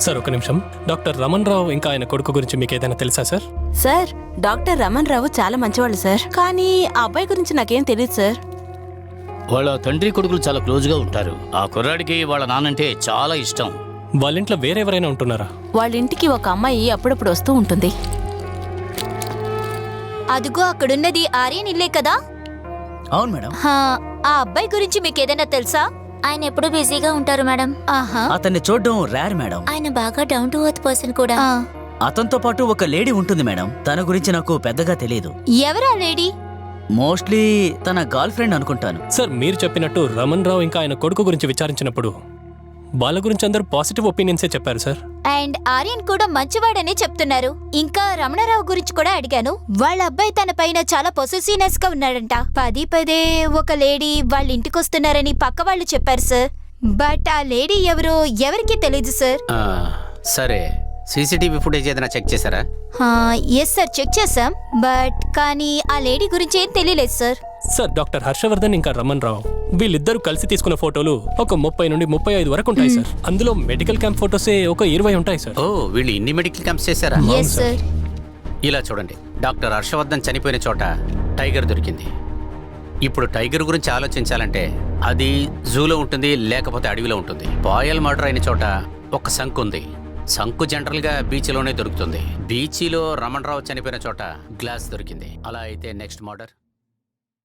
Sir ఒక నిమిషం. Doctor Raman రావు ఇంకా ఆయన కొడుకు గురించి మీకు ఏదైనా తెలుసా సార్? సార్, డాక్టర్ రమణ్ రావు చాలా మంచివాళ్ళు సార్. కానీ ఆ అబ్బాయి గురించి నాకేం తెలియదు సార్. వాళ్ళ తండ్రి కొడుకులు చాలా క్లోజ్గా ఉంటారు. ఆ కుర్రాడికి వాళ్ళ నాన్నంటే చాలా ఇష్టం. వాళ్ళ ఇంట్లో వేరెవరైనా ఉంటున్నారా? వాళ్ళ ఇంటికి ఒక అమ్మాయి అప్పుడప్పుడు వస్తూ ఉంటుంది. అదిగో అక్కడున్నది ఆర్యన్ ఇల్లే కదా? అవును మేడం. ఆ అబ్బాయి గురించి మీకేదైనా తెలుసా? ఆయన ఎప్పుడు బిజీగా ఉంటారు మేడం. ఆహా. అతన్ని చూడడం రేర్ మేడం. ఆయన బాగా డౌన్ టు ఎర్త్ పర్సన్ కూడా. అతనితో పాటు ఒక లేడీ ఉంటుంది మేడం. తన గురించి నాకు పెద్దగా తెలియదు. ఎవరా లేడీ? మోస్ట్లీ తన గర్ల్ ఫ్రెండ్ అనుకుంటాను. సార్, మీరు చెప్పినట్టు రమణ్ రావు ఇంకా ఆయన కొడుకు గురించి విచారించినప్పుడు వాళ్ళ గురించి అందరూ పాజిటివ్ ఒపీనియన్సే చెప్పారు సార్. అండ్ ఆర్యన్ కూడా మంచివాడని చెప్తున్నారు. ఇంకా రమణరావు గురించి కూడా అడిగాను. వాళ్ళ అబ్బాయి తన పైన చాలా పొసెసివ్నెస్ గా ఉన్నాడంట. పదే ఒక లేడీ వాళ్ళ ఇంటికి వస్తున్నారని పక్క వాళ్ళు చెప్పారు సార్. బట్ ఆ లేడీ ఎవరో ఎవరికీ తెలీదు సార్. సరే, సీసీటీవీ ఫుటేజ్ ఏదైనా చెక్ చేశారా? ఎస్ సార్, చెక్ చేసాం. బట్ కానీ ఆ లేడీ గురించి ఏం తెలియలేదు సార్. సార్, డాక్టర్ హర్షవర్ధన్ ఇంకా రమణ్ రావు వీళ్ళిద్దరూ కలిసి తీసుకున్న ఫోటోలు ఒక 30 నుండి 35 వరకు ఉంటాయి సార్. అందులో మెడికల్ క్యాంప్ ఫోటోసే ఒక 20 ఉంటాయి సార్. ఓ, వీళ్ళు ఇన్ని మెడికల్ క్యాంప్స్ చేశారా? Yes sir. ఇలా చూడండి, డాక్టర్ హర్షవర్ధన్ చనిపోయిన చోట టైగర్ దొరికింది. ఇప్పుడు టైగర్ గురించి ఆలోచించాలంటే అది జూలో ఉంటుంది, లేకపోతే అడవిలో ఉంటుంది. పాయల్ మర్డర్ అయిన చోట ఒక శంకు ఉంది. శంకు జనరల్ గా బీచ్లోనే దొరుకుతుంది. బీచ్లో రమణ్ రావు చనిపోయిన చోట గ్లాస్ దొరికింది. అలా అయితే నెక్స్ట్ మర్డర్